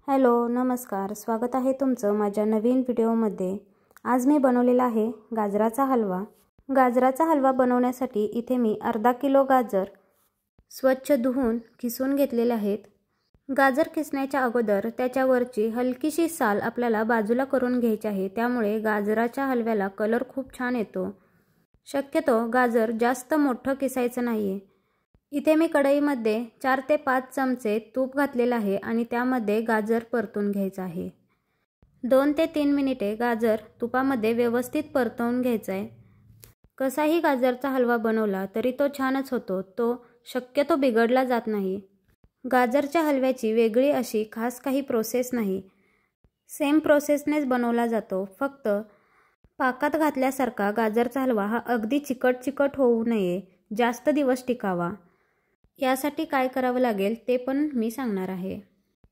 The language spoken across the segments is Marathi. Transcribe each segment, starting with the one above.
हॅलो नमस्कार, स्वागत आहे तुमचं माझ्या नवीन व्हिडिओमध्ये। आज मी बनवलेला आहे गाजराचा हलवा। गाजराचा हलवा बनवण्यासाठी इथे मी अर्धा किलो गाजर स्वच्छ धुवून किसून घेतलेले आहेत। गाजर किसण्याच्या अगोदर त्याच्यावरची हलकीशी साल आपल्याला बाजूला करून घ्यायची आहे, त्यामुळे गाजराच्या हलव्याला कलर खूप छान येतो। शक्यतो गाजर जास्त मोठं किसायचं नाहीये। इथे मी कढईमध्ये 4 ते 5 चमचे तूप घातलेले आहे आणि त्यामध्ये गाजर परतून घ्यायचं आहे। 2 ते 3 मिनिटे गाजर तुपामध्ये व्यवस्थित परतवून घ्यायचं आहे। कसाही गाजरचा हलवा बनवला तरी तो छानच होतो, तो शक्यतो बिघडला जात नाही। गाजरच्या हलव्याची वेगळी अशी खास काही प्रोसेस नाही, सेम प्रोसेसनेच बनवला जातो। फक्त पाकात घातल्यासारखा गाजरचा हलवा हा अगदी चिकट होऊ नये, जास्त दिवस टिकावा यासाठी काय करावं लागेल ते पण मी सांगणार आहे।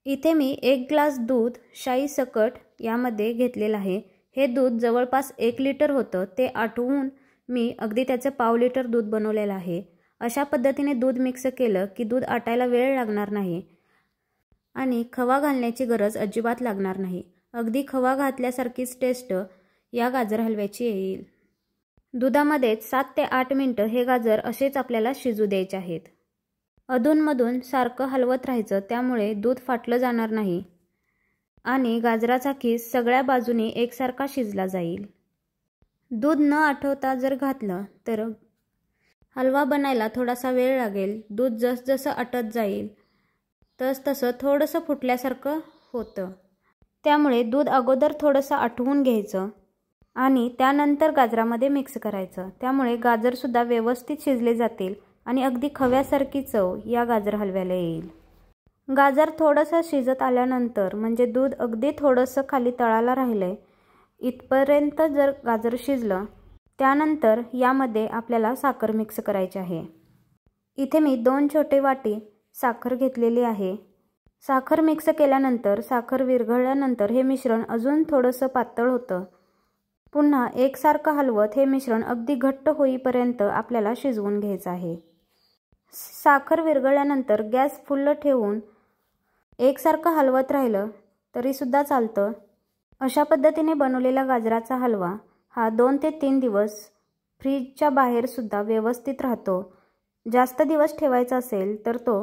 इथे मी 1 ग्लास दूध शाई सकट यामध्ये घेतलेलं आहे। हे दूध जवळपास 1 लिटर होतं, ते आटवून मी अगदी त्याचं पाव लिटर दूध बनवलेलं आहे। अशा पद्धतीने दूध मिक्स केलं की दूध आटायला वेळ लागणार नाही आणि खवा घालण्याची गरज अजिबात लागणार नाही। अगदी खवा घातल्यासारखीच टेस्ट या गाजर हलव्याची येईल। दुधामध्ये 7 ते 8 मिनिटं हे गाजर असेच आपल्याला शिजू द्यायचे आहेत। अधूनमधून सारखं हलवत राहायचं, त्यामुळे दूध फाटलं जाणार नाही आणि गाजराचा किस सगळ्या बाजूनी एकसारखा शिजला जाईल। दूध न आठवता जर घातलं तर हलवा बनायला थोडासा वेळ लागेल। दूध जसजसं आटत जाईल तसतसं थोडंसं फुटल्यासारखं होतं, त्यामुळे दूध अगोदर थोडंसं आटवून घ्यायचं आणि त्यानंतर गाजरामध्ये मिक्स करायचं, त्यामुळे गाजरसुद्धा व्यवस्थित शिजले जातील आणि अगदी खव्यासारखी चव या गाजर हलव्याला येईल। गाजर थोडंसं शिजत आल्यानंतर, म्हणजे दूध अगदी थोडंसं खाली तळाला राहिलंय इथपर्यंत जर गाजर शिजलं, त्यानंतर यामध्ये आपल्याला साखर मिक्स करायची आहे। इथे मी 2 छोटे वाटी साखर घेतलेली आहे। साखर मिक्स केल्यानंतर, साखर विरघळल्यानंतर हे मिश्रण अजून थोडंसं पातळ होतं। पुन्हा एकसारखं हलवत हे मिश्रण अगदी घट्ट होईपर्यंत आपल्याला शिजवून घ्यायचं आहे। साखर विरघळल्यानंतर गॅस फुल्ल ठेवून एकसारखं हलवत राहिलं तरीसुद्धा चालतं। अशा पद्धतीने बनवलेला गाजराचा हलवा हा 2 ते 3 दिवस फ्रीजच्या बाहेरसुद्धा व्यवस्थित राहतो। जास्त दिवस ठेवायचा असेल तर तो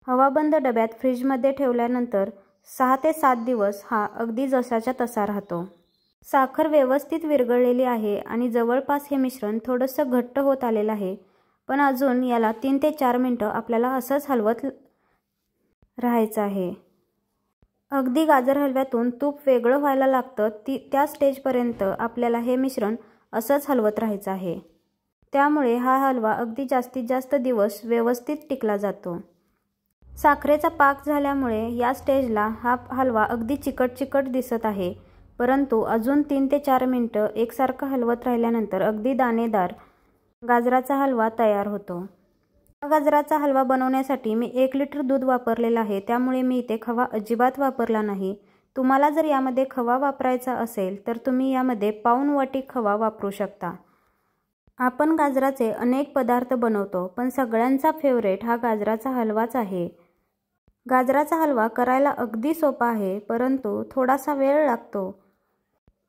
हवाबंद डब्यात फ्रीजमध्ये ठेवल्यानंतर 6 ते 7 दिवस हा अगदी जसाच्या तसा राहतो। साखर व्यवस्थित विरघळलेली आहे आणि जवळपास हे मिश्रण थोडंसं घट्ट होत आलेलं आहे, पण अजून याला 3 ते 4 मिनिटं आपल्याला असंच हलवत राहायचं आहे। अगदी गाजर हलव्यातून तूप वेगळं व्हायला लागतं, त्या स्टेजपर्यंत आपल्याला हे मिश्रण असंच हलवत राहायचं आहे, त्यामुळे हा हलवा अगदी जास्तीत जास्त दिवस व्यवस्थित टिकला जातो। साखरेचा पाक झाल्यामुळे या स्टेजला हा हलवा अगदी चिकट दिसत आहे, परंतु अजून 3 ते 4 मिनिटं एकसारखं हलवत राहिल्यानंतर अगदी दाणेदार गाजराचा हलवा तयार होतो। हा गाजराचा हलवा बनवण्यासाठी मी 1 लिटर दूध वापरलेलं आहे, त्यामुळे मी इथे खवा अजिबात वापरला नाही। तुम्हाला जर यामध्ये खवा वापरायचा असेल तर तुम्ही यामध्ये पाऊण वाटी खवा वापरू शकता। आपण गाजराचे अनेक पदार्थ बनवतो, पण सगळ्यांचा फेवरेट हा गाजराचा हलवाच आहे। गाजराचा हलवा करायला अगदी सोपा आहे, परंतु थोडासा वेळ लागतो।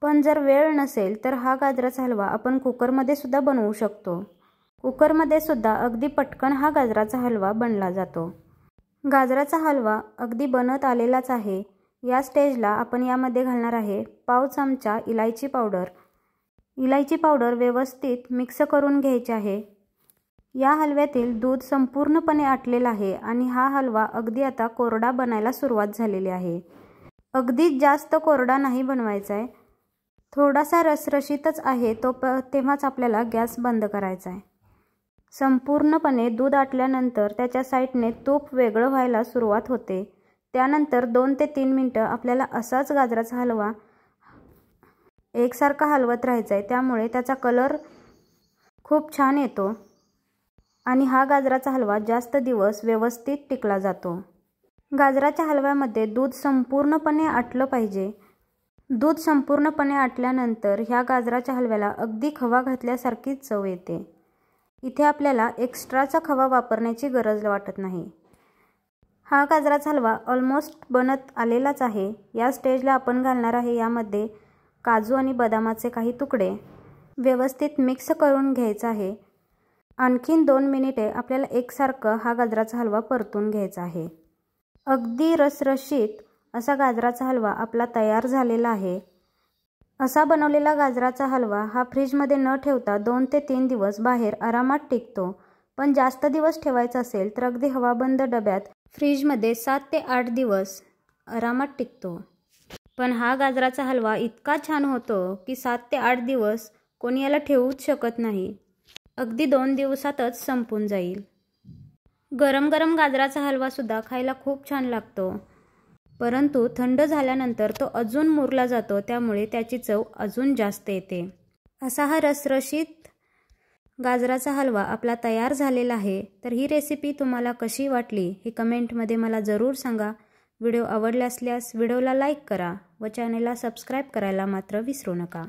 पण जर वेळ नसेल तर हा गाजराचा हलवा आपण कुकरमध्ये सुद्धा बनवू शकतो। कुकरमध्ये सुद्धा अगदी पटकन हा गाजराचा हलवा बनला जातो। गाजराचा हलवा अगदी बनत आलेलाच आहे। या स्टेजला आपण यामध्ये घालणार आहे पाव चमचा इलायची पावडर। इलायची पावडर व्यवस्थित मिक्स करून घ्यायची आहे। या हलव्यातील दूध संपूर्णपणे आटलेला आहे आणि हा हलवा अगदी आता कोरडा बनायला सुरुवात झालेली आहे। अगदी जास्त कोरडा नाही बनवायचा आहे, थोडासा रसरशीतच आहे तेव्हाच आपल्याला गॅस बंद करायचा आहे। संपूर्णपणे दूध आटल्यानंतर त्याच्या साईडने तूप वेगळं व्हायला सुरुवात होते, त्यानंतर 2 ते 3 मिनिटं आपल्याला असाच गाजराचा हलवा एकसारखा हलवत राहायचा आहे, त्यामुळे त्याचा कलर खूप छान येतो आणि हा गाजराचा हलवा जास्त दिवस व्यवस्थित टिकला जातो। गाजराच्या हलव्यामध्ये दूध संपूर्णपणे आटलं पाहिजे। दूध संपूर्णपणे आटल्यानंतर ह्या गाजराच्या हलव्याला अगदी खवा घातल्यासारखी चव येते। इथे आपल्याला एक्स्ट्राचा खवा वापरण्याची गरज वाटत नाही। हा गाजराचा हलवा ऑलमोस्ट बनत आलेलाच आहे। या स्टेजला आपण घालणार आहे यामध्ये काजू आणि बदामाचे काही तुकडे। व्यवस्थित मिक्स करून घ्यायचा आहे। आणखीन 2 मिनिटे आपल्याला एकसारखं हा गाजराचा हलवा परतून घ्यायचा आहे। अगदी रसरशीत असा गाजराचा हलवा आपला तयार झालेला आहे। असा बनवलेला गाजराचा हलवा हा फ्रीजमध्ये न ठेवता 2 ते 3 दिवस बाहेर आरामात टिकतो। पण जास्त दिवस ठेवायचा असेल तर अगदी हवाबंद डब्यात फ्रीजमध्ये 7 ते 8 दिवस आरामात टिकतो। पण हा गाजराचा हलवा इतका छान होतो की 7 ते 8 दिवस कोणी याला ठेवूच शकत नाही। अगदी 2 दिवसातच संपून जाईल। गरम गरम गाजराचा हलवा सुद्धा खायला खूप छान लागतो, परंतु थंड झाल्यानंतर तो अजून मुरला जातो, त्यामुळे त्याची चव अजून जास्त येते। असा हा रसरशीत गाजराचा हलवा आपला तयार झालेला आहे। तर ही रेसिपी तुम्हाला कशी वाटली हे कमेंटमध्ये मला जरूर सांगा। व्हिडिओ आवडला असल्यास व्हिडिओला लाईक करा व चॅनलला सबस्क्राईब करायला मात्र विसरू नका।